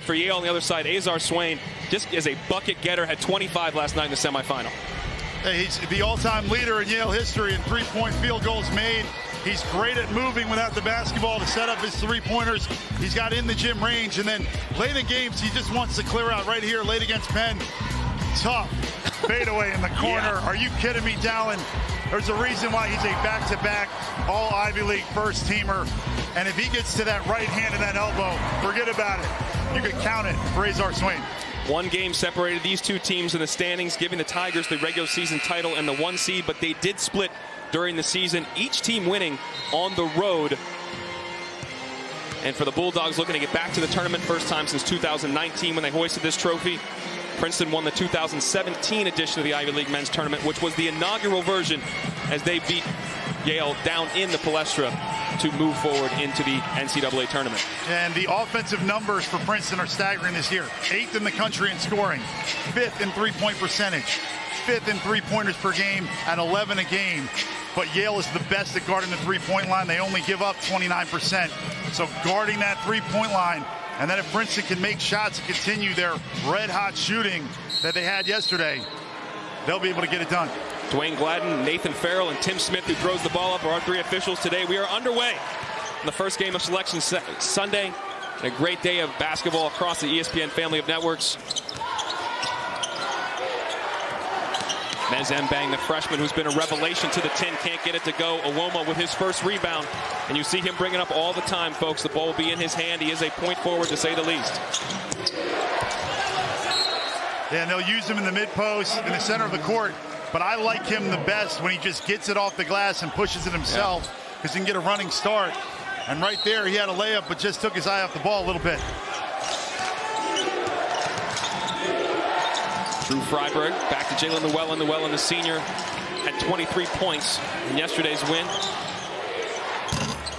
for Yale on the other side, Azar Swain, just as a bucket getter, had 25 last night in the semifinal. Hey, he's the all-time leader in Yale history in three-point field goals made. He's great at moving without the basketball to set up his three-pointers. He's got in the gym range, and then late in games, he just wants to clear out right here, late against Penn. Tough fadeaway in the corner. Yeah. Are you kidding me, Dallin? There's a reason why he's a back-to-back all-Ivy League first-teamer. And if he gets to that right hand and that elbow, forget about it. You could count it for Azar Swain. One game separated these two teams in the standings, giving the Tigers the regular season title and the 1 seed, but they did split during the season, each team winning on the road. And for the Bulldogs, looking to get back to the tournament, first time since 2019 when they hoisted this trophy. Princeton won the 2017 edition of the Ivy League men's tournament, which was the inaugural version, as they beat Yale down in the Palestra to move forward into the NCAA tournament. And the offensive numbers for Princeton are staggering this year. 8th in the country in scoring, 5th in three-point percentage, 5th in three-pointers per game at 11 a game. But Yale is the best at guarding the three-point line. They only give up 29%. So guarding that three-point line, and then if Princeton can make shots and continue their red-hot shooting that they had yesterday, they'll be able to get it done. Dwayne Gladden, Nathan Farrell, and Tim Smith, who throws the ball up, are our three officials today. We are underway in the first game of Selection Sunday. And a great day of basketball across the ESPN family of networks. Mez Mbang, the freshman who's been a revelation to the 10, can't get it to go. Owoma with his first rebound. And you see him bring it up all the time, folks. The ball will be in his hand. He is a point forward, to say the least. Yeah, and they'll use him in the mid-post, in the center of the court. But I like him the best when he just gets it off the glass and pushes it himself, because he can get a running start. And right there, he had a layup, but just took his eye off the ball a little bit. Drew Freiberg back to Jalen Llewellyn. Llewellyn, the senior, had 23 points in yesterday's win.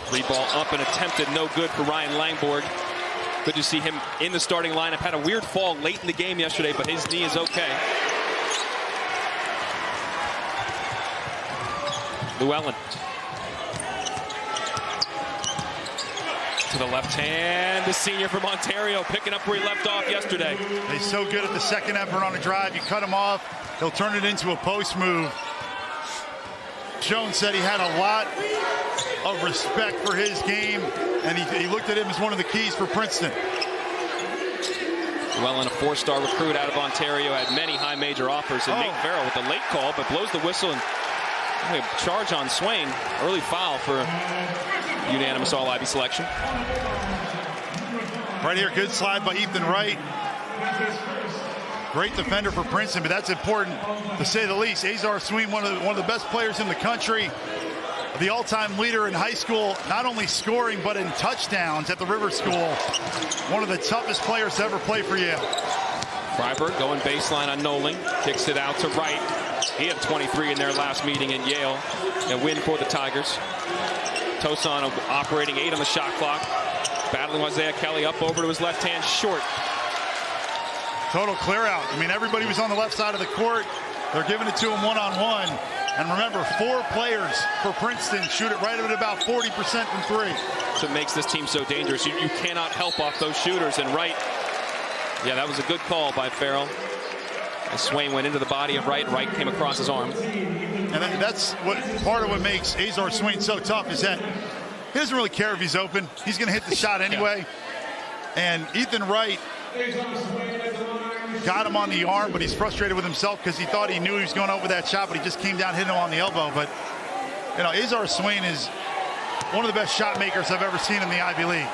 Three ball up and attempted, no good for Ryan Langborg. Good to see him in the starting lineup. Had a weird fall late in the game yesterday, but his knee is okay. Llewellyn to the left hand. The senior from Ontario picking up where he left off yesterday. He's so good at the second effort on a drive. You cut him off, he'll turn it into a post move. Jones said he had a lot of respect for his game, and he looked at him as one of the keys for Princeton. Llewellyn, a four-star recruit out of Ontario, had many high major offers. And Nate Farrell with the late call, but blows the whistle and charge on Swain. Early foul for unanimous All-Ivy selection. Right here, good slide by Ethan Wright. Great defender for Princeton, but that's important to say the least. Azar Swain, one of the best players in the country, the all-time leader in high school, not only scoring but in touchdowns at the River School. One of the toughest players to ever play for Yale. Freiberg going baseline on Noling, kicks it out to Wright. He had 23 in their last meeting in Yale. A win for the Tigers. Tosan operating 8 on the shot clock. Battling Isaiah Kelly up over to his left hand, short. Total clear out. I mean, everybody was on the left side of the court. They're giving it to him one-on-one. And remember, 4 players for Princeton shoot it right at about 40% from 3. So it makes this team so dangerous. You cannot help off those shooters. And Wright, yeah, that was a good call by Farrell. As Swain went into the body of Wright, Wright came across his arm. And that's part of what makes Azar Swain so tough, is that he doesn't really care if he's open. He's going to hit the shot anyway. And Ethan Wright got him on the arm, but he's frustrated with himself because he thought he knew he was going over that shot, but he just came down, hitting him on the elbow. But, you know, Azar Swain is one of the best shot makers I've ever seen in the Ivy League.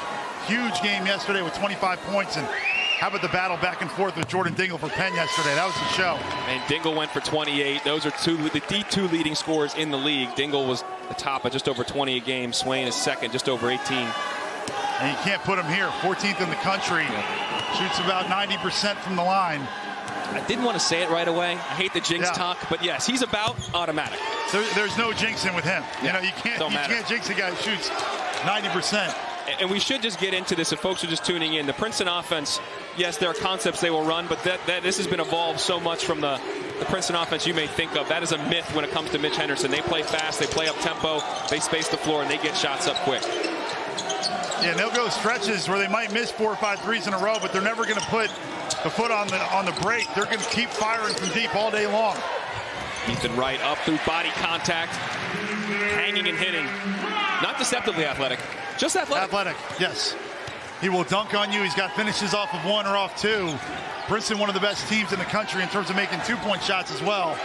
Huge game yesterday with 25 points. And how about the battle back and forth with Jordan Dingle for Penn yesterday? That was the show. And Dingle went for 28. Those are the two leading scorers in the league. Dingle was the top at just over 20 a game. Swain is second, just over 18. And you can't put him here. 14th in the country. Shoots about 90% from the line. I didn't want to say it right away. I hate the jinx talk, but yes, he's about automatic. So there's no jinxing with him. You know, you can't jinx a guy who shoots 90%. And we should just get into this if folks are just tuning in. The Princeton offense, yes, there are concepts they will run, but this has been evolved so much from the Princeton offense you may think of. That is a myth when it comes to Mitch Henderson. They play fast, they play up tempo, they space the floor, and they get shots up quick. Yeah, and they'll go stretches where they might miss 4 or 5 threes in a row, but they're never going to put the foot on the brake. They're going to keep firing from deep all day long. Ethan Wright up through body contact, hanging and hitting. Not deceptively athletic, just athletic. Athletic, yes. He will dunk on you. He's got finishes off of 1 or off 2. Princeton, one of the best teams in the country in terms of making 2-point shots as well.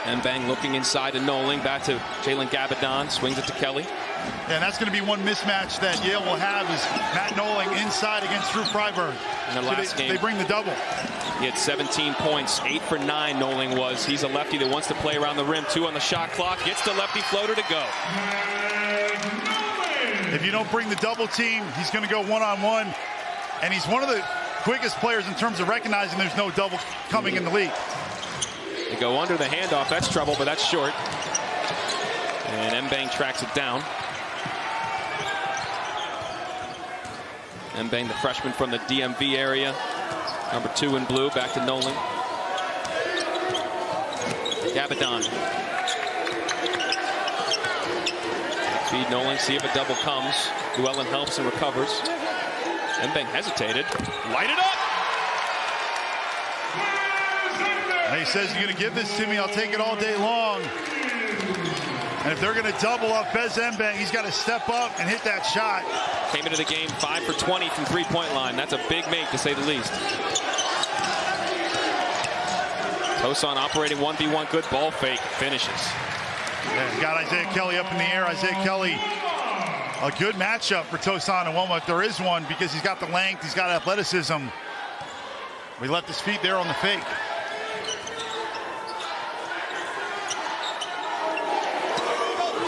Mbang looking inside to Noling, back to Jalen Gabadon, swings it to Kelly. Yeah, and that's going to be one mismatch that Yale will have is Matt Noling inside against Drew Freiberg. In the last game, they bring the double. He had 17 points, 8 for 9, Noling was. He's a lefty that wants to play around the rim, 2 on the shot clock, gets the lefty floater to go. If you don't bring the double team, he's going to go one-on-one, and he's one of the quickest players in terms of recognizing there's no double coming in the league. They go under the handoff. That's trouble, but that's short. And Mbang tracks it down. Mbang, the freshman from the DMV area. Number 2 in blue, back to Noling. Gabadon. Feed Noling, see if a double comes. Llewellyn helps and recovers. Mbang hesitated. Light it up! And he says, you're going to give this to me, I'll take it all day long. And if they're going to double up Bez Mbang, he's got to step up and hit that shot. Came into the game 5 for 20 from three-point line. That's a big make, to say the least. Tosan operating 1v1, good ball fake, finishes. Yeah, got Isaiah Kelly up in the air. Isaiah Kelly, a good matchup for Tosan and Wilma, if there is one, because he's got the length, he's got athleticism. We left his feet there on the fake.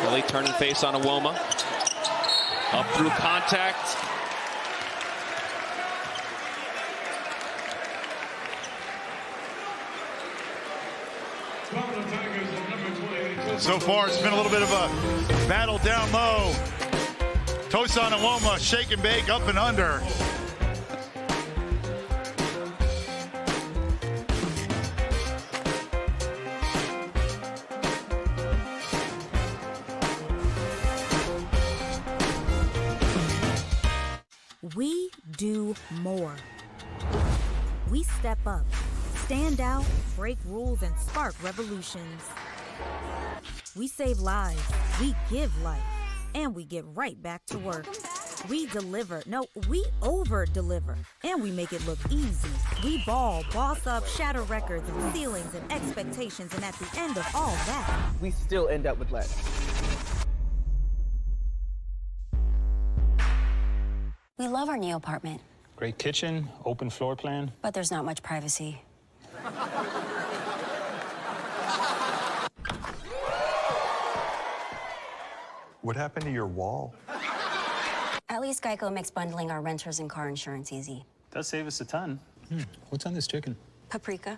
Kelly turning face on Awoma. Up through contact. So far, it's been a little bit of a battle down low. Tosan and Awoma shake and bake up and under. We do more. We step up, stand out, break rules, and spark revolutions. We save lives, we give life, and we get right back to work. We deliver, no, we over-deliver, and we make it look easy. We ball, boss up, shatter records and ceilings and expectations, and at the end of all that, we still end up with less. We love our new apartment. Great kitchen, open floor plan. But there's not much privacy. What happened to your wall? At least Geico makes bundling our renters and car insurance easy. Does save us a ton. What's on this chicken? Paprika.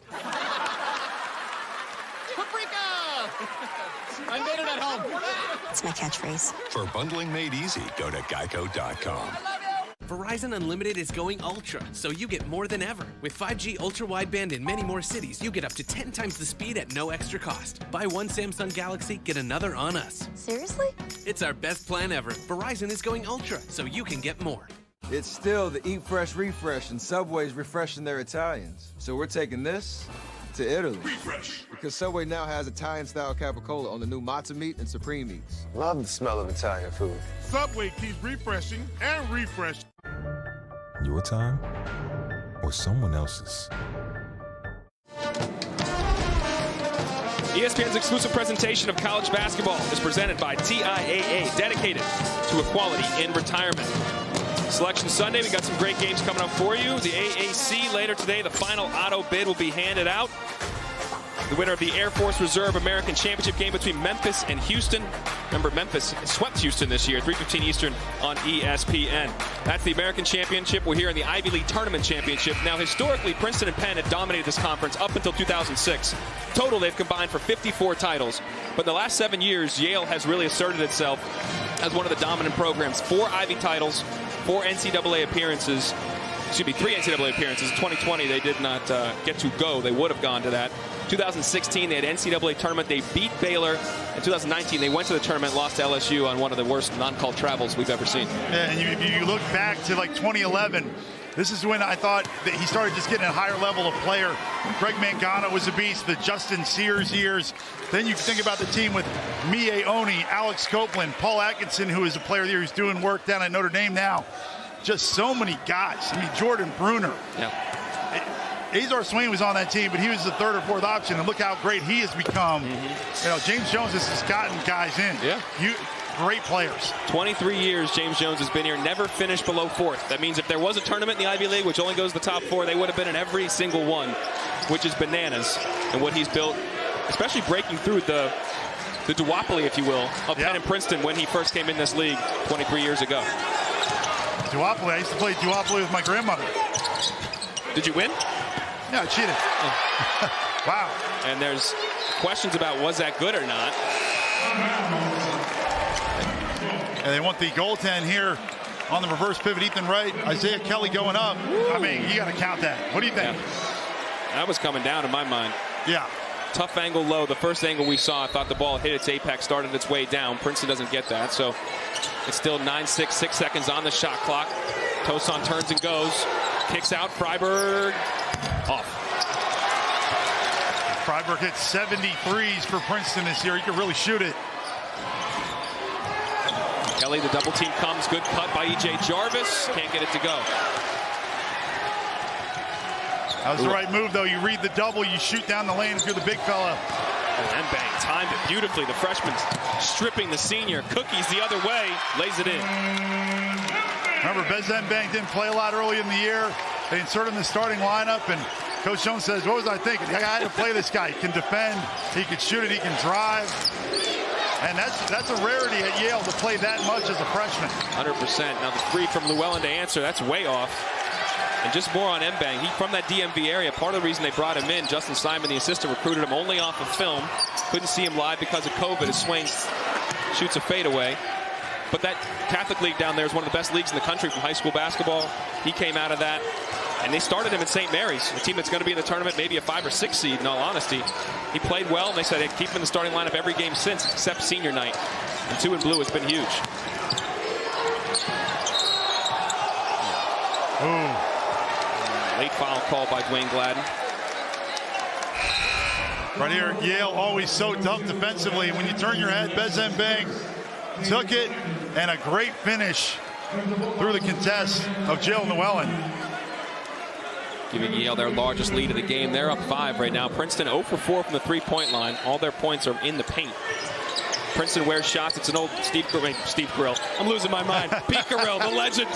Paprika! I made it at home. It's my catchphrase. For bundling made easy, go to geico.com. Verizon Unlimited is going ultra, so you get more than ever. With 5G ultra-wideband in many more cities, you get up to 10 times the speed at no extra cost. Buy one Samsung Galaxy, get another on us. Seriously? It's our best plan ever. Verizon is going ultra, so you can get more. It's still the Eat Fresh refresh, and Subway's refreshing their Italians. So we're taking this to Italy. Refresh. Because Subway now has Italian-style capicola on the new matzo meat and supreme meats. Love the smell of Italian food. Subway keeps refreshing and refreshing. Your time or someone else's? ESPN's exclusive presentation of college basketball is presented by TIAA, dedicated to equality in retirement. Selection Sunday, we got some great games coming up for you. The AAC later today, the final auto bid will be handed out. The winner of the Air Force Reserve American Championship game between Memphis and Houston. Remember, Memphis swept Houston this year, 3:15 Eastern on ESPN. That's the American Championship. We're here in the Ivy League Tournament Championship. Now, historically, Princeton and Penn had dominated this conference up until 2006. Total, they've combined for 54 titles. But in the last 7 years, Yale has really asserted itself as one of the dominant programs. 4 Ivy titles, 4 NCAA appearances. excuse me, 3 NCAA appearances. In 2020, they did not get to go. They would have gone to that. 2016, they had NCAA tournament. They beat Baylor. In 2019, they went to the tournament, lost to LSU on one of the worst non-call travels we've ever seen. Yeah, and you look back to like 2011. This is when I thought that he started just getting a higher level of player. Greg Mangano was a beast, the Justin Sears years. Then you think about the team with Mie Oni, Alex Copeland, Paul Atkinson, who is a player there who's doing work down at Notre Dame now. Just so many guys. I mean, Jordan Bruner. Yeah. Azar Swain was on that team, but he was the 3rd or 4th option, and look how great he has become. You know, James Jones has just gotten guys in. Yeah. Great players. 23 years James Jones has been here, never finished below 4th. That means if there was a tournament in the Ivy League, which only goes to the top 4, they would have been in every single one, which is bananas. And what he's built, especially breaking through the duopoly, if you will, of Penn and Princeton when he first came in this league 23 years ago. Duopoly, I used to play duopoly with my grandmother. Did you win? No, I cheated. Wow. And there's questions about was that good or not. And they want the goaltend here on the reverse pivot. Ethan Wright, Isaiah Kelly going up. I mean, you got to count that. What do you think? Yeah. That was coming down in my mind. Yeah. Tough angle low. The first angle we saw, I thought the ball hit its apex, started its way down. Princeton doesn't get that, so it's still 9-6, 6 seconds on the shot clock. Tosan turns and goes. Kicks out. Freiberg off. Freiberg hit 73s for Princeton this year. He could really shoot it. Kelly, the double team comes. Good cut by E.J. Jarvis. Can't get it to go. That was the right move, though. You read the double, you shoot down the lane if you're the big fella. And Bang timed it beautifully. The freshman stripping the senior. Cookies the other way. Lays it in. Remember, Bez Bang didn't play a lot early in the year. They inserted him in the starting lineup, and Coach Jones says, what was I thinking? I had to play this guy. He can defend, he can shoot it, he can drive. And that's a rarity at Yale to play that much as a freshman. 100%. Now the 3 from Llewellyn to answer. That's way off. And just more on Mbang. He from that DMV area. Part of the reason they brought him in, Justin Simon, the assistant, recruited him only off of film. Couldn't see him live because of COVID. His swing shoots a fadeaway. But that Catholic League down there is one of the best leagues in the country from high school basketball. He came out of that. And they started him at St. Mary's, a team that's going to be in the tournament, maybe a 5 or 6 seed, in all honesty. He played well, and they said they'd keep him in the starting lineup every game since, except senior night. And 2 in blue has been huge. Ooh. Late foul call by Dwayne Gladden. Right here, Yale always so tough defensively. When you turn your head, Bez Bang took it, and a great finish through the contest of Jalen Llewellyn. Giving Yale their largest lead of the game. They're up 5 right now. Princeton 0 for 4 from the 3-point line. All their points are in the paint. Princeton wears shots. It's an old Steve Grill. I'm losing my mind. Pete Carrill, the legend.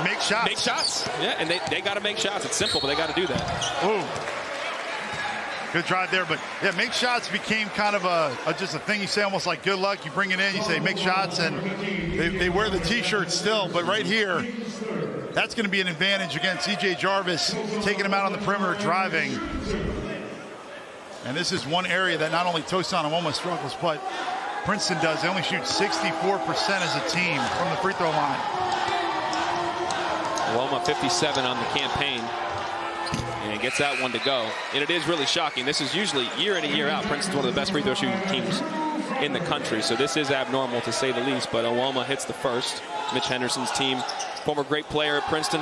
Make shots. Make shots. Yeah, and they got to make shots. It's simple, but they got to do that. Ooh. Good drive there, but yeah, make shots became kind of just a thing you say, almost like good luck. You bring it in, you say make shots, and they wear the T-shirt still. But right here, that's going to be an advantage against E.J. Jarvis, taking him out on the perimeter, driving. And this is one area that not only Tosan Nwoma struggles, but Princeton does. They only shoot 64% as a team from the free throw line. Nwoma 57 on the campaign. And gets that one to go. And it is really shocking. This is usually year in and year out. Princeton's one of the best free throw shooting teams in the country. So this is abnormal to say the least. But Nwoma hits the first. Mitch Henderson's team, former great player at Princeton,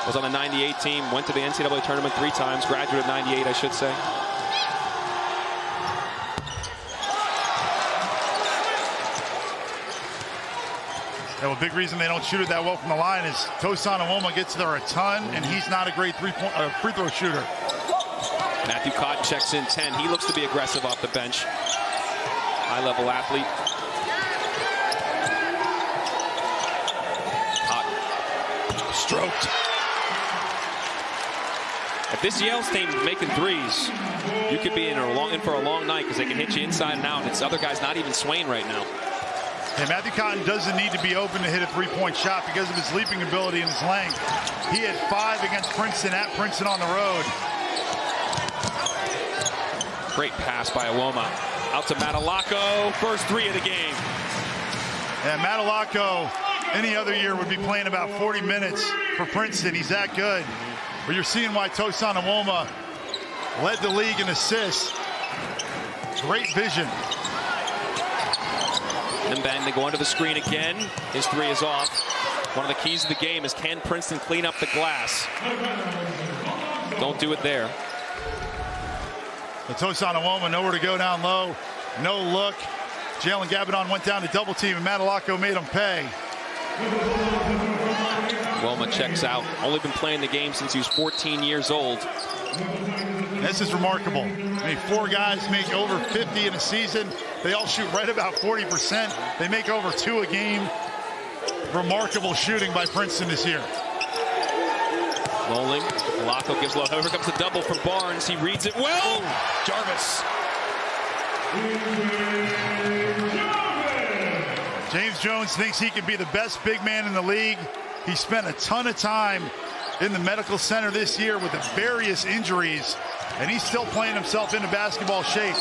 was on the 98 team, went to the NCAA tournament 3 times, graduated 98, I should say. Yeah, well, big reason they don't shoot it that well from the line is Tosan Nwoma gets there a ton, and he's not a great free throw shooter. Matthew Cotton checks in 10. He looks to be aggressive off the bench. High-level athlete. Cotton. Stroked. If this Yale team's making threes, you could be in for a long night because they can hit you inside and out. It's other guys not even swaying right now. Yeah, Matthew Cotton doesn't need to be open to hit a three-point shot because of his leaping ability and his length. He had 5 against Princeton at Princeton on the road. Great pass by Nwoma. Out to Matalako. First 3 of the game. Yeah, Matalako any other year would be playing about 40 minutes for Princeton. He's that good. But you're seeing why Tosan Awoma led the league in assists. Great vision. And then they go under the screen again. His three is off. One of the keys of the game is, can Princeton clean up the glass? Don't do it there. But Tosan Awoma nowhere to go down low. No look. Jalen Gabadon went down to double team, and Matalako made him pay. Wilma checks out. Only been playing the game since he was 14 years old. This is remarkable. I mean, 4 guys make over 50 in a season. They all shoot right about 40%. They make over 2 a game. Remarkable shooting by Princeton this year. Rolling. Lacko gives low. Here comes the double from Barnes. He reads it well. Jarvis. James Jones thinks he can be the best big man in the league. He spent a ton of time in the medical center this year with the various injuries, and he's still playing himself into basketball shape.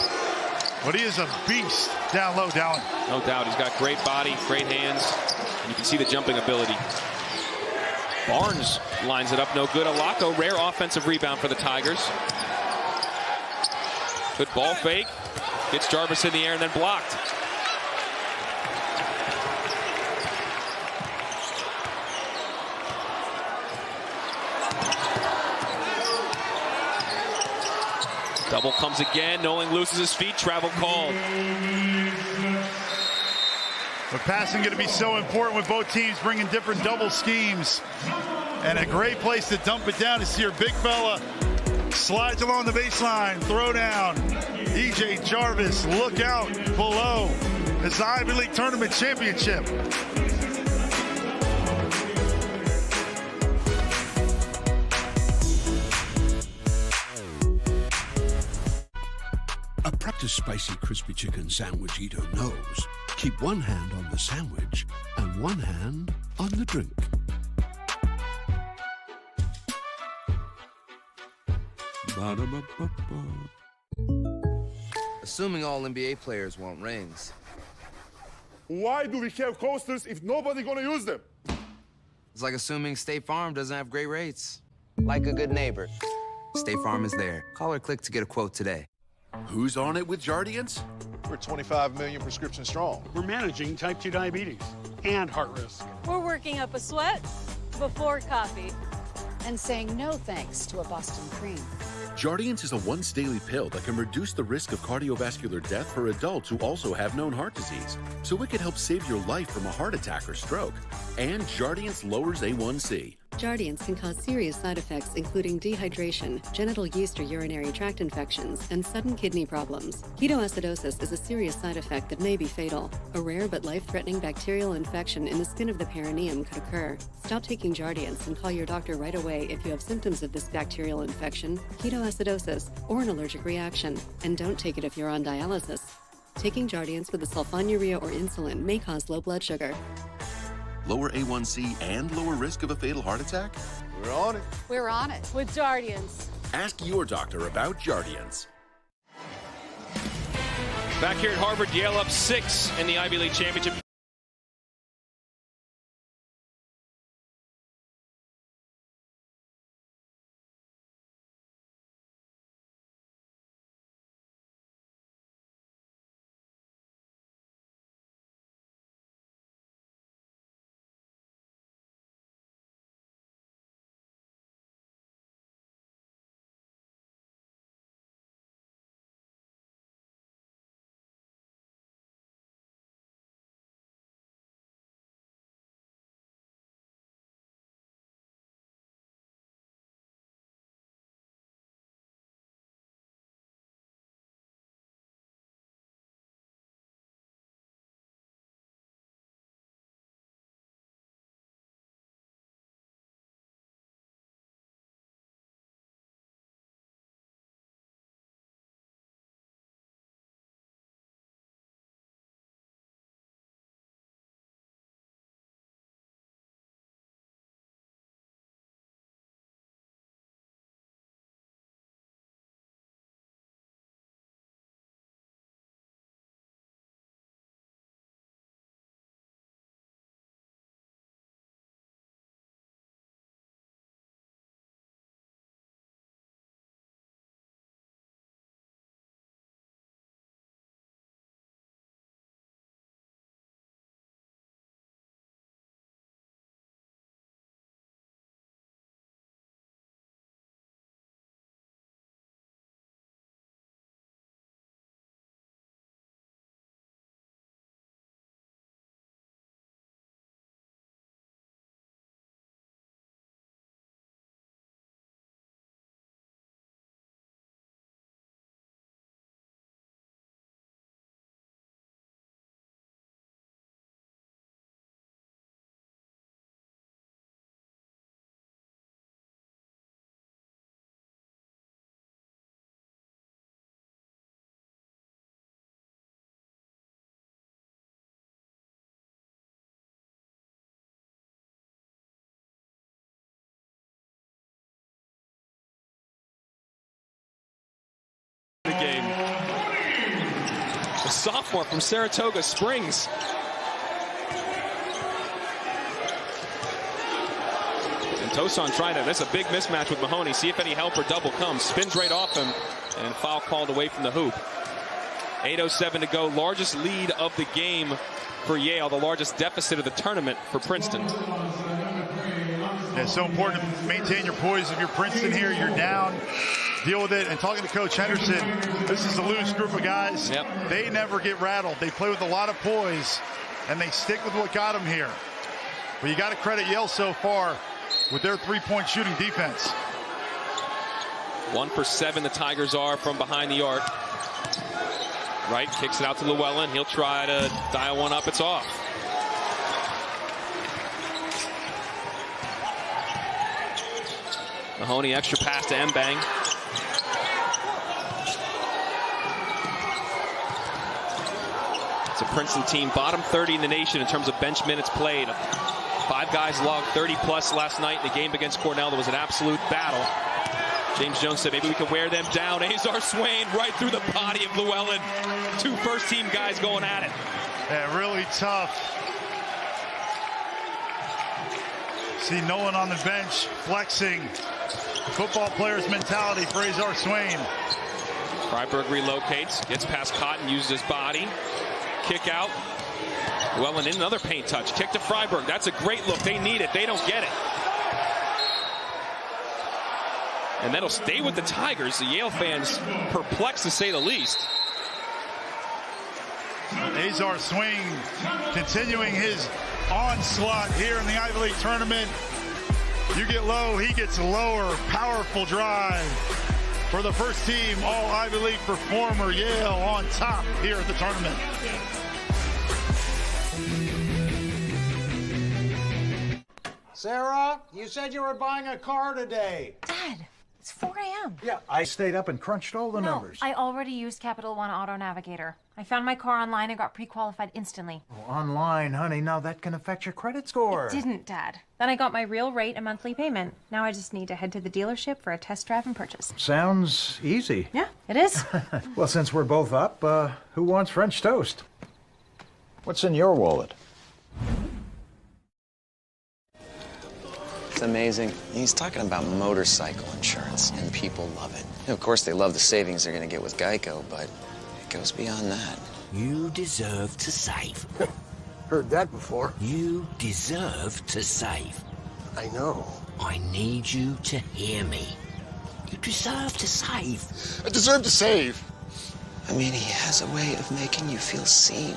But he is a beast down low, Dallin. No doubt. He's got great body, great hands, and you can see the jumping ability. Barnes lines it up, no good. Alako, rare offensive rebound for the Tigers. Good ball fake. Gets Jarvis in the air and then blocked. Double comes again. Noling loses his feet. Travel call. But passing going to be so important with both teams bringing different double schemes. And a great place to dump it down is see your big fella slides along the baseline, throw down. E.J. Jarvis, look out below. It's the Ivy League Tournament Championship. A practiced spicy crispy chicken sandwich eater knows. Keep one hand on the sandwich and one hand on the drink. Ba-da-ba-ba-ba. Assuming all NBA players want rings. Why do we have coasters if nobody gonna use them? It's like assuming State Farm doesn't have great rates. Like a good neighbor, State Farm is there. Call or click to get a quote today. Who's on it with Jardiance? We're 25 million prescriptions strong. We're managing type 2 diabetes and heart risk. We're working up a sweat before coffee and saying no thanks to a Boston cream. Jardiance is a once-daily pill that can reduce the risk of cardiovascular death for adults who also have known heart disease, so it could help save your life from a heart attack or stroke. And Jardiance lowers A1C. Jardiance can cause serious side effects including dehydration, genital yeast or urinary tract infections, and sudden kidney problems. Ketoacidosis is a serious side effect that may be fatal. A rare but life-threatening bacterial infection in the skin of the perineum could occur. Stop taking Jardiance and call your doctor right away if you have symptoms of this bacterial infection, ketoacidosis, or an allergic reaction. And don't take it if you're on dialysis. Taking Jardiance with a sulfonylurea or insulin may cause low blood sugar. Lower A1C and lower risk of a fatal heart attack? We're on it. We're on it with Jardiance. Ask your doctor about Jardiance. Back here at Harvard, Yale up 6 in the Ivy League Championship. The sophomore from Saratoga Springs. And Tosan trying to, that's a big mismatch with Mahoney. See if any help or double comes. Spins right off him, and foul called away from the hoop. 8:07 to go. Largest lead of the game for Yale. The largest deficit of the tournament for Princeton. Yeah, it's so important to maintain your poise. If you're Princeton here, you're down. Deal with it. And talking to Coach Henderson, this is a loose group of guys. Yep. They never get rattled. They play with a lot of poise, and they stick with what got them here. But you got to credit Yale so far with their three-point shooting defense. 1 for 7 the Tigers are from behind the arc. Wright kicks it out to Llewellyn. He'll try to dial one up. It's off. Mahoney extra pass to Mbang. It's a Princeton team bottom 30 in the nation in terms of bench minutes played. 5 guys logged 30-plus last night in the game against Cornell. There was an absolute battle. James Jones said maybe we can wear them down. Azar Swain right through the body of Llewellyn. 2 first-team guys going at it. Yeah, really tough. See Nolan on the bench flexing. Football player's mentality for Azar Swain. Freiberg relocates, gets past Cotton, uses his body. Kick out. Llewellyn in another paint touch. Kick to Freiberg. That's a great look. They need it. They don't get it. And that'll stay with the Tigers. The Yale fans perplexed to say the least. Azar Swain continuing his onslaught here in the Ivy League tournament. You get low, he gets lower. Powerful drive for the first team all Ivy League performer. Yale on top here at the tournament. Sarah, you said you were buying a car today. Dad, it's 4 a.m. Yeah, I stayed up and crunched all the numbers. I already used Capital One Auto Navigator. I found my car online and got pre-qualified instantly. Oh, online, honey, now that can affect your credit score. It didn't, Dad. Then I got my real rate and monthly payment. Now I just need to head to the dealership for a test drive and purchase. Sounds easy. Yeah, it is. Well, since we're both up, who wants French toast? What's in your wallet? It's amazing. He's talking about motorcycle insurance, and people love it. Of course, they love the savings they're going to get with Geico, but it goes beyond that. You deserve to save. Heard that before. You deserve to save. I know. I need you to hear me. You deserve to save. I deserve to save. I mean, he has a way of making you feel seen.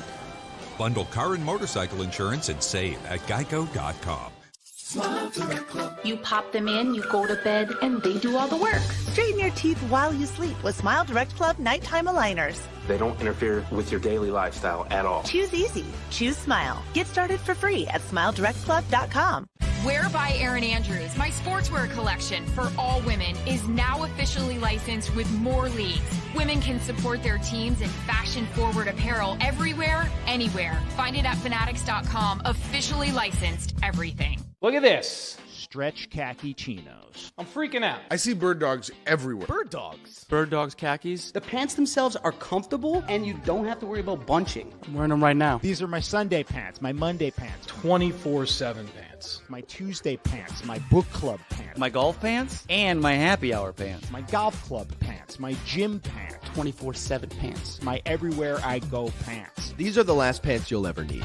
Bundle car and motorcycle insurance and save at geico.com. Smile Direct Club. You pop them in, you go to bed, and they do all the work. Straighten your teeth while you sleep with Smile Direct Club nighttime aligners. They don't interfere with your daily lifestyle at all. Choose easy. Choose Smile. Get started for free at SmileDirectClub.com. Wear by Erin Andrews, my sportswear collection for all women, is now officially licensed with more leagues. Women can support their teams in fashion-forward apparel everywhere, anywhere. Find it at Fanatics.com. Officially licensed everything. Look at this. Stretch khaki chinos. I'm freaking out. I see bird dogs everywhere. Bird dogs? Bird dogs khakis. The pants themselves are comfortable, and you don't have to worry about bunching. I'm wearing them right now. These are my Sunday pants, my Monday pants, 24/7 pants, my Tuesday pants, my book club pants, My golf pants, and my happy hour pants. my golf club pants, my gym pants, 24/7 pants, my everywhere I go pants. These are the last pants you'll ever need.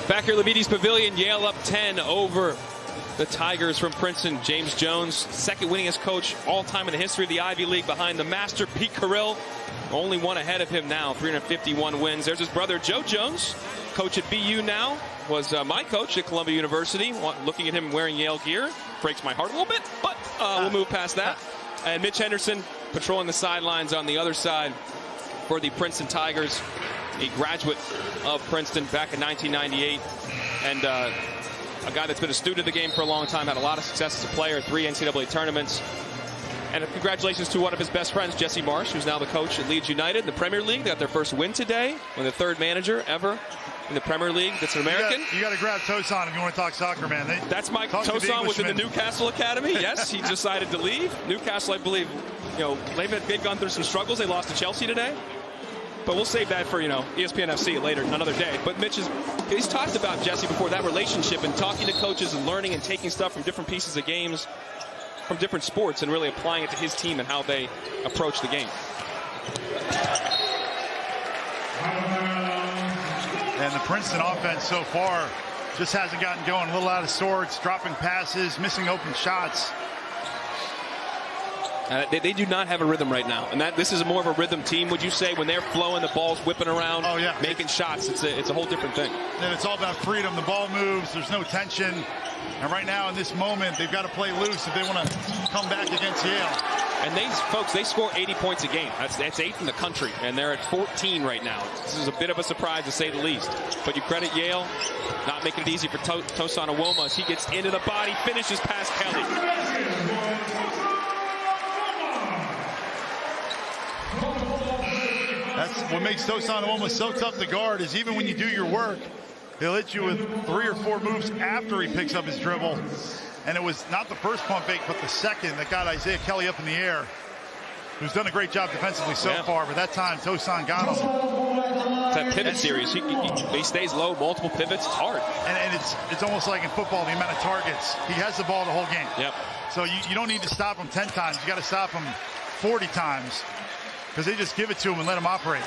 Back here at Levites Pavilion, Yale up 10 over the Tigers from Princeton. James Jones, second winningest coach all time in the history of the Ivy League, behind the master Pete Carrill. Only one ahead of him now, 351 wins. There's his brother Joe Jones, coach at BU now, was my coach at Columbia University. Looking at him wearing Yale gear breaks my heart a little bit, but we'll move past that. And Mitch Henderson patrolling the sidelines on the other side for the Princeton Tigers. A graduate of Princeton back in 1998, and a guy that's been a student of the game for a long time, had a lot of success as a player, 3 NCAA tournaments. And congratulations to one of his best friends, Jesse Marsh, who's now the coach at Leeds United in the Premier League. They got their first win today, and the 3rd manager ever in the Premier League that's an American. You got to grab Tosan if you want to talk soccer, man. That's Mike Tosan was in the Newcastle Academy. Yes, he decided to leave. Newcastle, I believe, they've gone through some struggles. They lost to Chelsea today. But we'll save that for, ESPN FC later, another day. But Mitch he's talked about, Jesse, before, that relationship and talking to coaches and learning and taking stuff from different pieces of games, from different sports, and really applying it to his team and how they approach the game. And the Princeton offense so far just hasn't gotten going. A little out of sorts, dropping passes, missing open shots. They do not have a rhythm right now, and this is more of a rhythm team. Would you say when they're flowing, the ball's whipping around, making shots? It's a whole different thing. And it's all about freedom. The ball moves. There's no tension. And right now, in this moment, they've got to play loose if they want to come back against Yale. And they score 80 points a game. That's 8th in the country, and they're at 14 right now. This is a bit of a surprise, to say the least. But you credit Yale, not making it easy for Tosan Awoma as he gets into the body, finishes past Kelly. That's what makes Tosan Awoma so tough to guard, is even when you do your work, he'll hit you with 3 or 4 moves after he picks up his dribble. And it was not the first pump fake, but the second that got Isaiah Kelly up in the air, who's done a great job defensively so far. But that time, Tosan got him. It's that pivot series. He stays low, multiple pivots. It's hard. And it's almost like in football, the amount of targets. He has the ball the whole game. Yep. So you don't need to stop him 10 times. You got to stop him 40 times because they just give it to him and let him operate.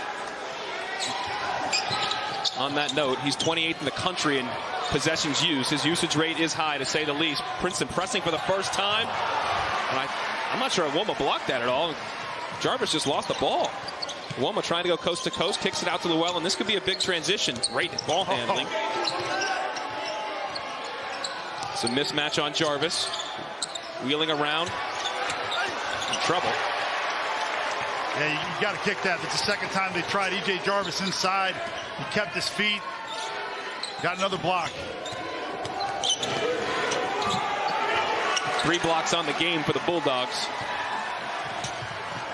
On that note, he's 28th in the country in possessions used. His usage rate is high, to say the least. Princeton pressing for the first time. And I'm not sure Awoma blocked that at all. Jarvis just lost the ball. Awoma trying to go coast to coast, kicks it out to Llewellyn. This could be a big transition. Great ball handling. It's a mismatch on Jarvis. Wheeling around. In trouble. Yeah, you got to kick that. That's the second time they tried. E.J. Jarvis inside. He kept his feet. Got another block. 3 blocks on the game for the Bulldogs.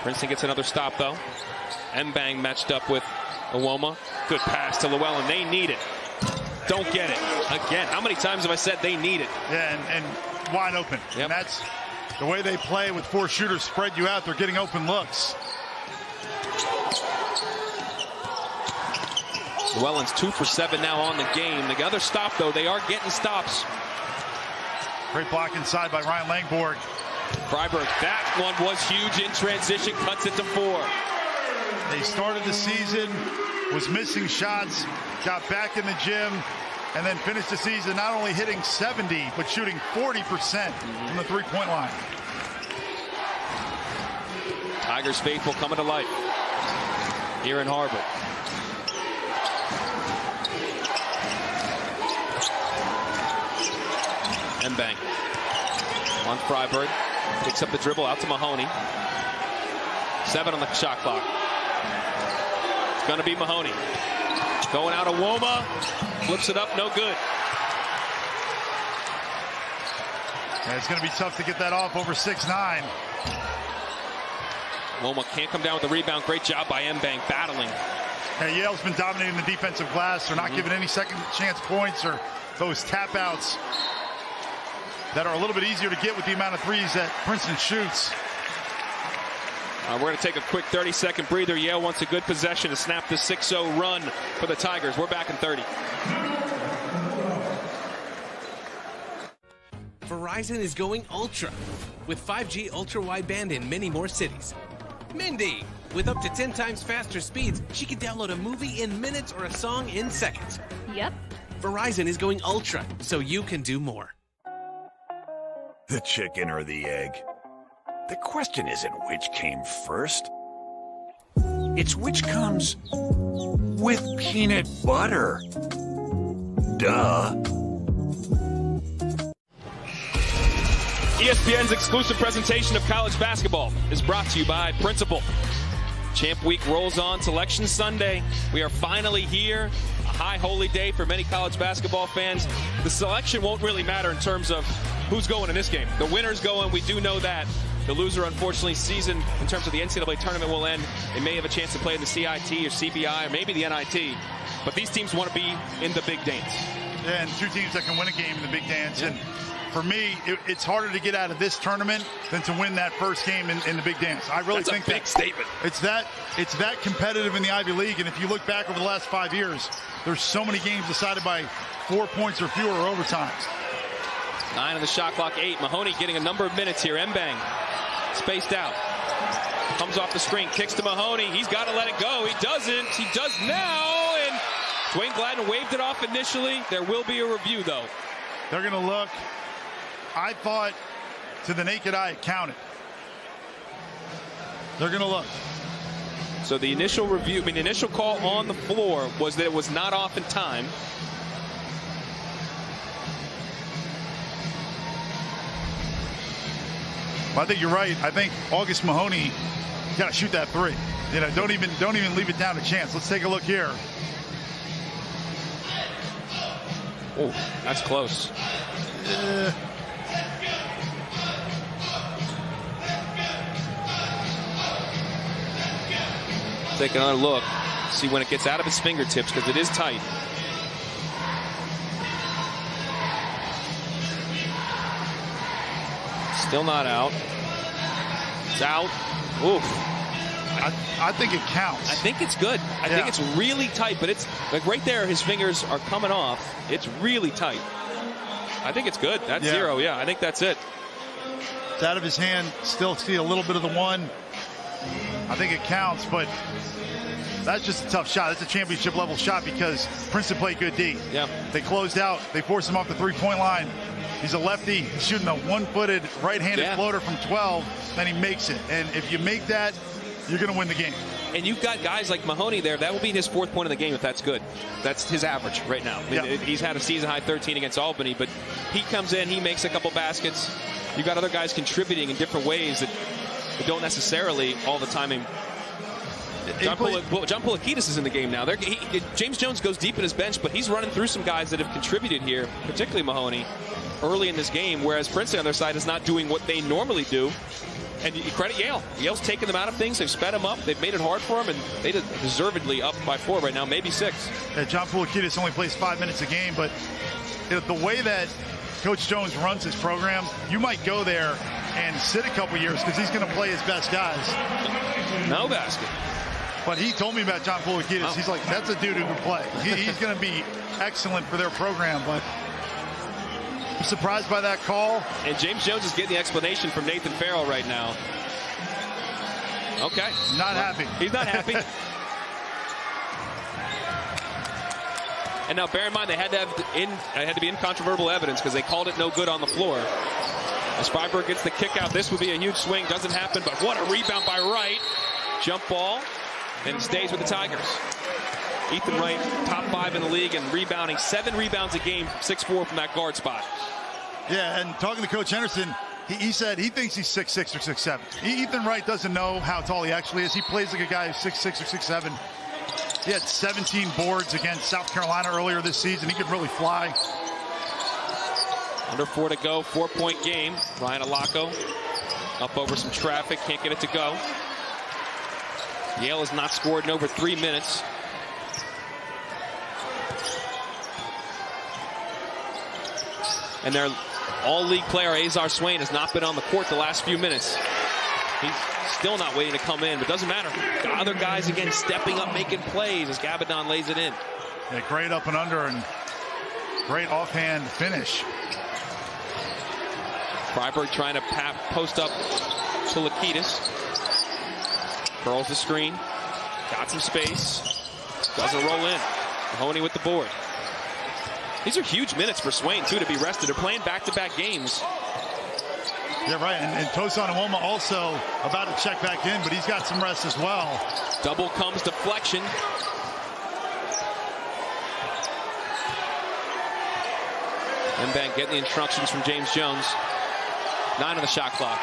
Princeton gets another stop, though. Mbang matched up with Awoma. Good pass to Llewellyn. They need it. Don't get it. Again, how many times have I said they need it? Yeah, and wide open. Yep. And that's the way they play with 4 shooters spread you out. They're getting open looks. Llewellyn's 2 for 7 now on the game. The other stop, though, they are getting stops. Great block inside by Ryan Langborg. Freiberg, that one was huge in transition, cuts it to 4. They started the season, was missing shots, got back in the gym, and then finished the season not only hitting 70, but shooting 40% from the 3-point line. Tigers faithful coming to life here in Harvard. Mbang on Freiberg, picks up the dribble out to Mahoney. 7 on the shot clock. It's going to be Mahoney. Going out Awoma, flips it up, no good. And it's going to be tough to get that off over 6'9". Awoma can't come down with the rebound. Great job by Mbang battling. Hey, Yale's been dominating the defensive glass. They're not giving any second chance points or those tap outs that are a little bit easier to get with the amount of threes that Princeton shoots. We're going to take a quick 30-second breather. Yale wants a good possession to snap the 6-0 run for the Tigers. We're back in 30. Verizon is going ultra with 5G ultra wideband in many more cities. Mindy, with up to 10 times faster speeds, she can download a movie in minutes or a song in seconds. Yep. Verizon is going ultra so you can do more. The chicken or the egg? The question isn't which came first. It's which comes with peanut butter. Duh. ESPN's exclusive presentation of college basketball is brought to you by Principal. Champ Week rolls on. Selection Sunday. We are finally here. A high holy day for many college basketball fans. The selection won't really matter in terms of who's going in this game. The winner's going. We do know that. The loser, unfortunately, season in terms of the NCAA tournament will end. They may have a chance to play in the CIT or CBI or maybe the NIT. But these teams want to be in the big dance. Yeah, and two teams that can win a game in the big dance. And for me, it's harder to get out of this tournament than to win that first game in the big dance. I really think that's a big statement. It's that competitive in the Ivy League. And if you look back over the last 5 years, there's so many games decided by 4 points or fewer or overtimes. 9 on the shot clock, 8. Mahoney getting a number of minutes here. Mbang spaced out. Comes off the screen, kicks to Mahoney. He's got to let it go. He doesn't. He does now. And Dwayne Gladden waved it off initially. There will be a review, though. They're going to look. I thought to the naked eye it counted. They're going to look. So the initial review, the initial call on the floor was that it was not off in time. Well, I think you're right. I think August Mahoney got to shoot that three. You know, don't even leave it down to chance. Let's take a look here. Oh, that's close. Take another look. See when it gets out of his fingertips because it is tight. Still not out. It's out. Oof. I think it counts. I think it's good. I think it's really tight, but it's like right there, his fingers are coming off. It's really tight. I think it's good. That's 0. Yeah, I think that's it. It's out of his hand. Still see a little bit of the one. I think it counts, but that's just a tough shot. That's a championship level shot because Princeton played good D. Yeah. They closed out. They forced him off the three-point line. He's a lefty shooting a one-footed right-handed floater from 12, then he makes it. And if you make that, you're going to win the game. And you've got guys like Mahoney there. That will be his 4th point of the game if that's good. That's his average right now. I mean, he's had a season-high 13 against Albany, but he comes in, he makes a couple baskets. You've got other guys contributing in different ways that don't necessarily all the time. John Poulikitis is in the game now. James Jones goes deep in his bench, but he's running through some guys that have contributed here, particularly Mahoney, early in this game, whereas Princeton on their side is not doing what they normally do. And you credit Yale. Yale's taken them out of things. They've sped them up. They've made it hard for them, and they deservedly up by 4 right now, maybe 6. Yeah, John Poulikitis only plays 5 minutes a game, but the way that Coach Jones runs his program, you might go there and sit a couple years because he's going to play his best guys. No basket. But he told me about John Poulikitis. Oh. He's like, that's a dude who can play. He's going to be excellent for their program, but I'm surprised by that call. And James Jones is getting the explanation from Nathan Farrell right now. Okay. Not happy. He's not happy. And now bear in mind they had to be incontrovertible evidence because they called it no good on the floor. As Freiberg gets the kick out, this would be a huge swing. Doesn't happen, but what a rebound by Wright. Jump ball, and stays with the Tigers. Ethan Wright, top 5 in the league and rebounding. 7 rebounds a game, 6'4" from that guard spot. Yeah, and talking to Coach Henderson, he said he thinks he's 6'6" or 6'7". Ethan Wright doesn't know how tall he actually is. He plays like a guy who's 6'6" or 6'7". He had 17 boards against South Carolina earlier this season. He could really fly. Under 4 to go, 4-point game. Ryan Alaco up over some traffic, can't get it to go. Yale has not scored in over 3 minutes. And their all-league player, Azar Swain, has not been on the court the last few minutes. He's still not waiting to come in, but doesn't matter. Got other guys, again, stepping up, making plays as Gabadon lays it in. Yeah, great up and under and great offhand finish. Freiberg trying to post up to Poulikitis. Curls the screen. Got some space. Doesn't roll in. Mahoney with the board. These are huge minutes for Swain, too, to be rested. They're playing back-to-back games. Yeah, right. And Tosan Nwoma also about to check back in, but he's got some rest as well. Double comes deflection. Mbang getting the instructions from James Jones. 9 on the shot clock.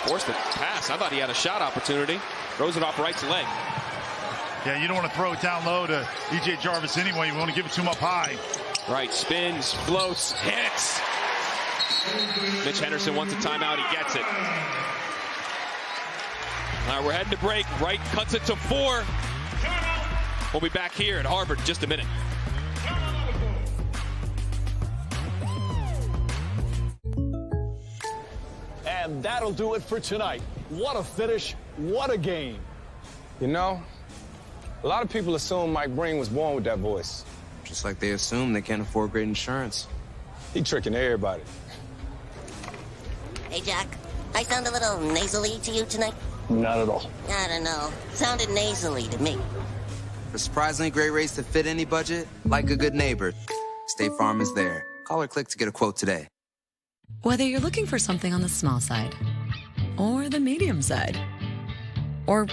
Forced the pass. I thought he had a shot opportunity. Throws it off Wright's leg. Yeah, you don't want to throw it down low to E.J. Jarvis anyway. You want to give it to him up high. Wright spins, floats, hits. Mitch Henderson wants a timeout. He gets it. All right, we're heading to break. Wright cuts it to 4. We'll be back here at Harvard in just a minute. And that'll do it for tonight. What a finish. What a game. You know, a lot of people assume Mike Breen was born with that voice. Just like they assume they can't afford great insurance. He tricking everybody. Hey, Jack. I sound a little nasally to you tonight? Not at all. I don't know. Sounded nasally to me. For surprisingly great rates to fit any budget, like a good neighbor, State Farm is there. Call or click to get a quote today. Whether you're looking for something on the small side, or the medium side, or,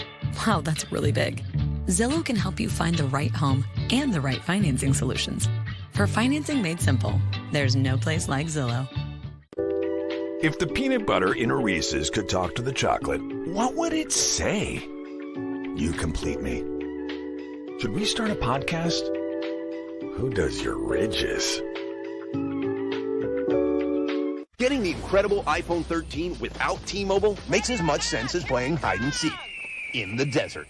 wow, that's really big, Zillow can help you find the right home and the right financing solutions. For financing made simple, there's no place like Zillow. If the peanut butter in a Reese's could talk to the chocolate, what would it say? You complete me. Should we start a podcast? Who does your ridges? Getting the incredible iPhone 13 without T-Mobile makes as much sense as playing hide and seek in the desert.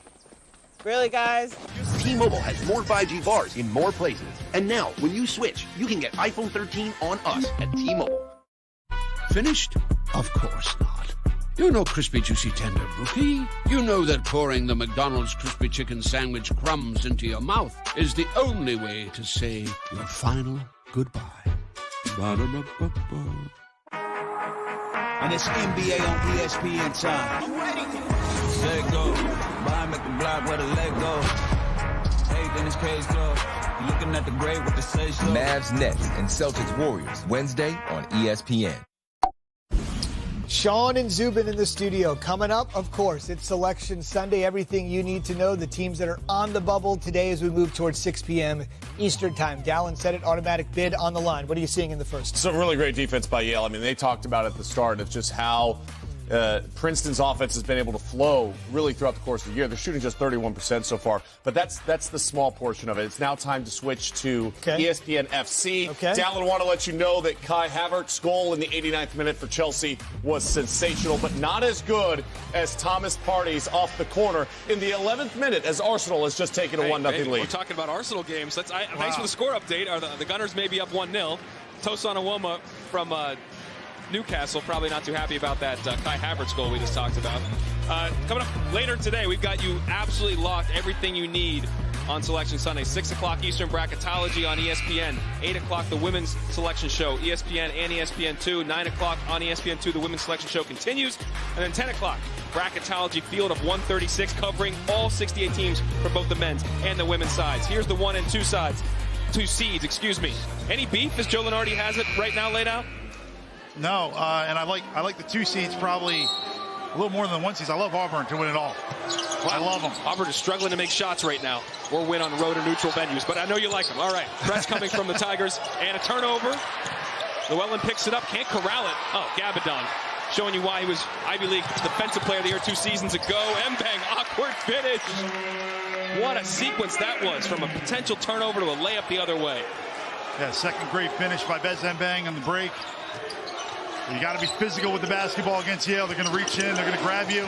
Really, guys? T-Mobile has more 5G bars in more places. And now, when you switch, you can get iPhone 13 on us at T-Mobile. Finished? Of course not. You're no crispy, juicy, tender rookie. You know that pouring the McDonald's crispy chicken sandwich crumbs into your mouth is the only way to say your final goodbye. Ba-da-ba-ba-ba. And it's NBA on ESPN time. I'm ready. Let go. Behind at the block where the leg go. Hey, then it's cage closed. Looking at the grave with the sage slow. Mavs Nets and Celtics Warriors Wednesday on ESPN. Sean and Zubin in the studio. Coming up, of course, it's Selection Sunday. Everything you need to know. The teams that are on the bubble today as we move towards 6 p.m. Eastern time. Dallin said it, automatic bid on the line. What are you seeing in the first? Some really great defense by Yale. I mean, they talked about at the start of just how Princeton's offense has been able to flow really throughout the course of the year. They're shooting just 31% so far, but that's the small portion of it. It's now time to switch to ESPN FC. Dallin, want to let you know that Kai Havertz's goal in the 89th minute for Chelsea was sensational, but not as good as Thomas Partey's off the corner in the 11th minute as Arsenal has just taken a 1-0 lead. We're talking about Arsenal games. Thanks for the score update. The Gunners may be up 1-0. Tosin Awoma from Newcastle probably not too happy about that Kai Havertz goal we just talked about. Coming up later today, we've got you absolutely locked, everything you need on Selection Sunday. 6 o'clock Eastern bracketology on ESPN. 8 o'clock the women's selection show, ESPN and ESPN2. 9 o'clock on ESPN2, the women's selection show continues. And then 10 o'clock, bracketology field of 136 covering all 68 teams for both the men's and the women's sides. Here's the 1 and 2 sides. 2 seeds, excuse me. Any beef as Joe Lenardi has it right now laid out? No, and I like the 2 seeds probably a little more than the 1 seeds. I love Auburn to win it all. I love them. Auburn is struggling to make shots right now or win on road or neutral venues, but I know you like them. All right, press coming from the Tigers and a turnover. Llewellyn picks it up, can't corral it. Oh, Gabadon showing you why he was Ivy League Defensive Player of the Year 2 seasons ago. Mbang, awkward finish. What a sequence that was from a potential turnover to a layup the other way. Yeah, second great finish by Bez Mbang on the break. You got to be physical with the basketball against Yale. They're going to reach in. They're going to grab you.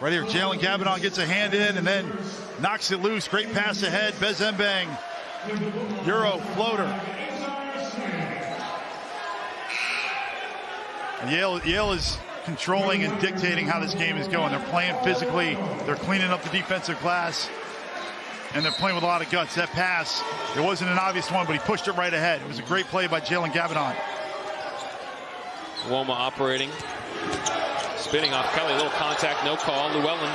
Right here, Jalen Gabadon gets a hand in and then knocks it loose. Great pass ahead. Bez Mbang, Euro floater. And Yale is controlling and dictating how this game is going. They're playing physically. They're cleaning up the defensive glass. And they're playing with a lot of guts. That pass, it wasn't an obvious one, but he pushed it right ahead. It was a great play by Jalen Gabadon. Woma operating. Spinning off Kelly. A little contact, no call. Llewellyn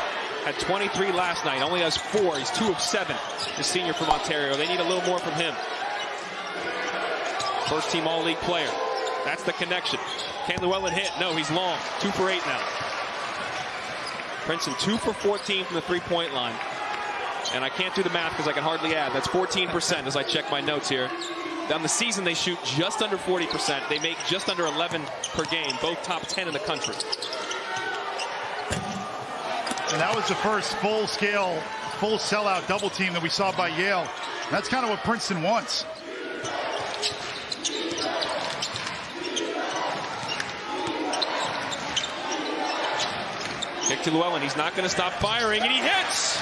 had 23 last night. Only has 4. He's 2 of 7. The senior from Ontario. They need a little more from him. First team All-League player. That's the connection. Can Llewellyn hit? No, he's long. 2 for 8 now. Princeton 2 for 14 from the three-point line. And I can't do the math because I can hardly add. That's 14% as I check my notes here. On the season, they shoot just under 40%. They make just under 11 per game, both top 10 in the country. And that was the first full-scale, full sellout double team that we saw by Yale. And that's kind of what Princeton wants. Kick to Llewellyn. He's not going to stop firing, and he hits!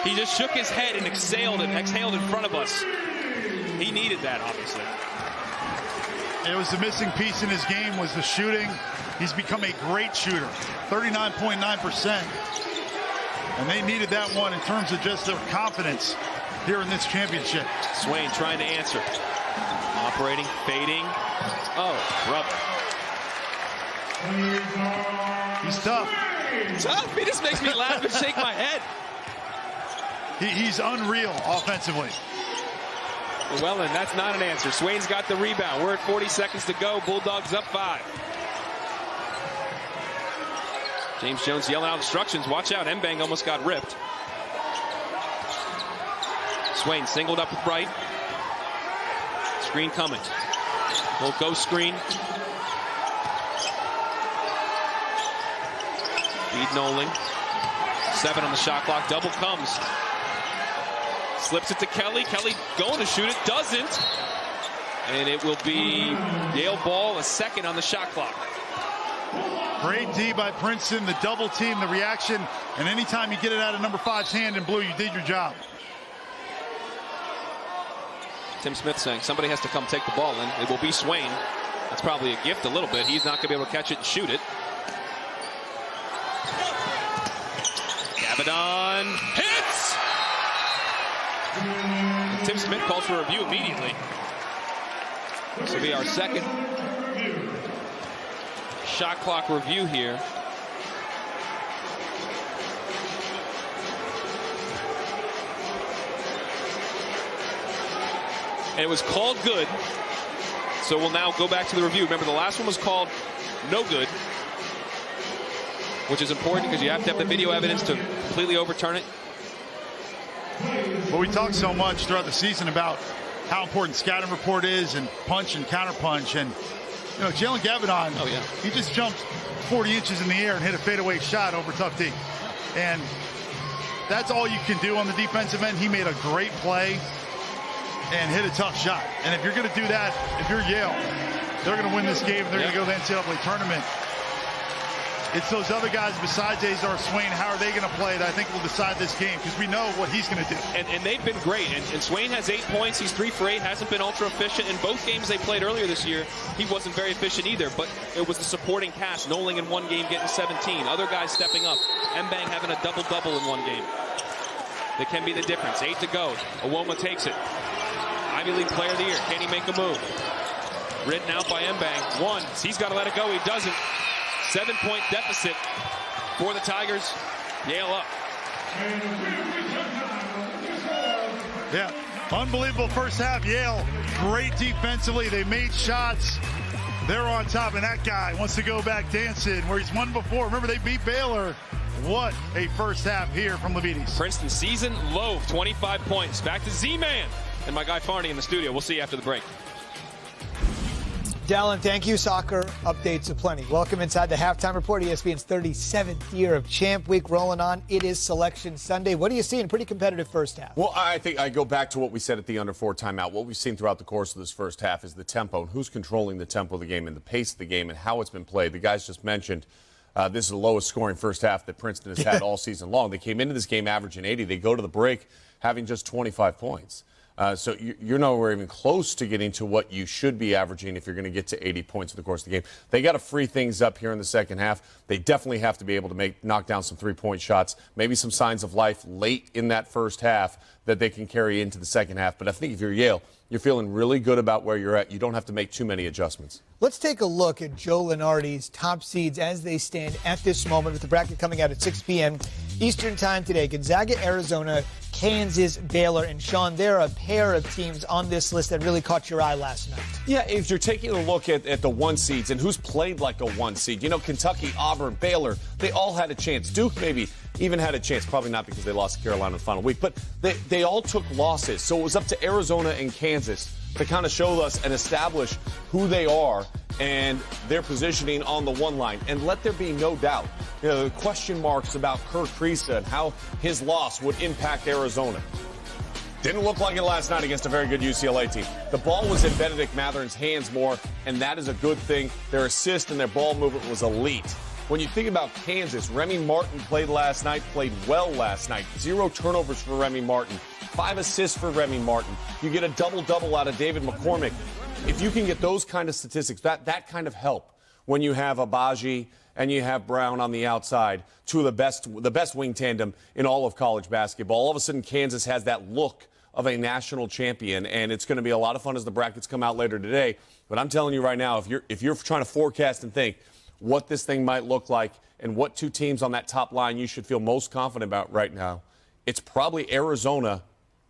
He just shook his head and exhaled in front of us. He needed that, obviously. It was the missing piece in his game was the shooting. He's become a great shooter, 39.9%. And they needed that one in terms of just their confidence here in this championship. Swain trying to answer. Operating, fading. Oh, rubber. He's tough. Tough? He just makes me laugh and shake my head. He's unreal offensively. Llewellyn, that's not an answer. Swain's got the rebound. We're at 40 seconds to go. Bulldogs up 5. James Jones yelling out instructions. Watch out. Mbang almost got ripped. Swain singled up with right. Screen coming. Little ghost screen. Feed Nolan. 7 on the shot clock. Double comes. Slips it to Kelly. Kelly going to shoot it. Doesn't. And it will be Yale ball, a second on the shot clock. Great D by Princeton. The double team, the reaction. And anytime you get it out of number 5's hand in blue, you did your job. Tim Smith saying somebody has to come take the ball in. It will be Swain. That's probably a gift a little bit. He's not going to be able to catch it and shoot it. Gavadon hits! And Tim Smith calls for a review immediately. This will be our second shot clock review here. And it was called good. So we'll now go back to the review. Remember, the last one was called no good, which is important because you have to have the video evidence to completely overturn it. But we talked so much throughout the season about how important scouting report is and punch and counter punch. And, you know, Jalen Gavadon, he just jumped 40 inches in the air and hit a fadeaway shot over tough D. And that's all you can do on the defensive end. He made a great play and hit a tough shot. And if you're going to do that, if you're Yale, they're going to win this game. They're going to go to the NCAA tournament. It's those other guys besides Azar Swain. How are they going to play that I think will decide this game, because we know what he's going to do. And they've been great. And Swain has 8 points. He's 3 for 8. Hasn't been ultra efficient. In both games they played earlier this year, he wasn't very efficient either. But it was the supporting cast. Nolan in one game getting 17. Other guys stepping up. Mbang having a double-double in one game. That can be the difference. 8 to go. Awoma takes it. Ivy League Player of the Year. Can he make a move? Written out by Mbang. 1. He's got to let it go. He doesn't. 7-point deficit for the Tigers. Yale up. Yeah, unbelievable first half. Yale, great defensively. They made shots. They're on top, and that guy wants to go back dancing where he's won before. Remember, they beat Baylor. What a first half here from Levites. Princeton season low, 25 points. Back to Z-Man and my guy Farney in the studio. We'll see you after the break. Dallin, thank you. Soccer updates aplenty. Welcome inside the halftime report. ESPN's 37th year of Champ Week rolling on. It is Selection Sunday. What do you see in a pretty competitive first half? Well, I think I go back to what we said at the under 4 timeout. What we've seen throughout the course of this first half is the tempo and who's controlling the tempo of the game and the pace of the game and how it's been played. The guys just mentioned this is the lowest scoring first half that Princeton has had all season long. They came into this game averaging 80. They go to the break having just 25 points. So you're nowhere even close to getting to what you should be averaging if you're going to get to 80 points in the course of the game. They got to free things up here in the second half. They definitely have to be able to knock down some three-point shots, maybe some signs of life late in that first half that they can carry into the second half. But I think if you're Yale, you're feeling really good about where you're at. You don't have to make too many adjustments. Let's take a look at Joe Lunardi's top seeds as they stand at this moment with the bracket coming out at 6 p.m. Eastern time today. Gonzaga, Arizona, Kansas, Baylor, and Sean, there are a pair of teams on this list that really caught your eye last night. Yeah, if you're taking a look at the 1 seeds and who's played like a 1 seed, you know, Kentucky, Auburn, Baylor, they all had a chance. Duke maybe even had a chance, probably not because they lost to Carolina in the final week, but they all took losses. So it was up to Arizona and Kansas to kind of show us and establish who they are and their positioning on the one line. And let there be no doubt, the question marks about Kerr Kriisa and how his loss would impact Arizona. Didn't look like it last night against a very good UCLA team. The ball was in Benedict Matherin's hands more, and that is a good thing. Their assist and their ball movement was elite. When you think about Kansas, Remy Martin played well last night. 0 turnovers for Remy Martin. 5 assists for Remy Martin. You get a double-double out of David McCormick. If you can get those kind of statistics, that kind of help when you have Abaji and you have Brown on the outside, two of the best wing tandem in all of college basketball. All of a sudden, Kansas has that look of a national champion, and it's going to be a lot of fun as the brackets come out later today. But I'm telling you right now, if you're trying to forecast and think what this thing might look like and what two teams on that top line you should feel most confident about right now, it's probably Arizona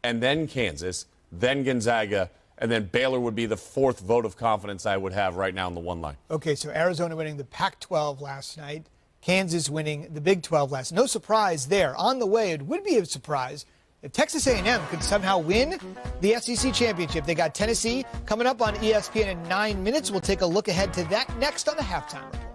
and then Kansas, then Gonzaga, and then Baylor would be the fourth vote of confidence I would have right now in the one line. Okay, so Arizona winning the Pac-12 last night, Kansas winning the Big 12 last night. No surprise there. On the way, it would be a surprise if Texas A&M could somehow win the SEC championship. They got Tennessee coming up on ESPN in 9 minutes. We'll take a look ahead to that next on the Halftime Report.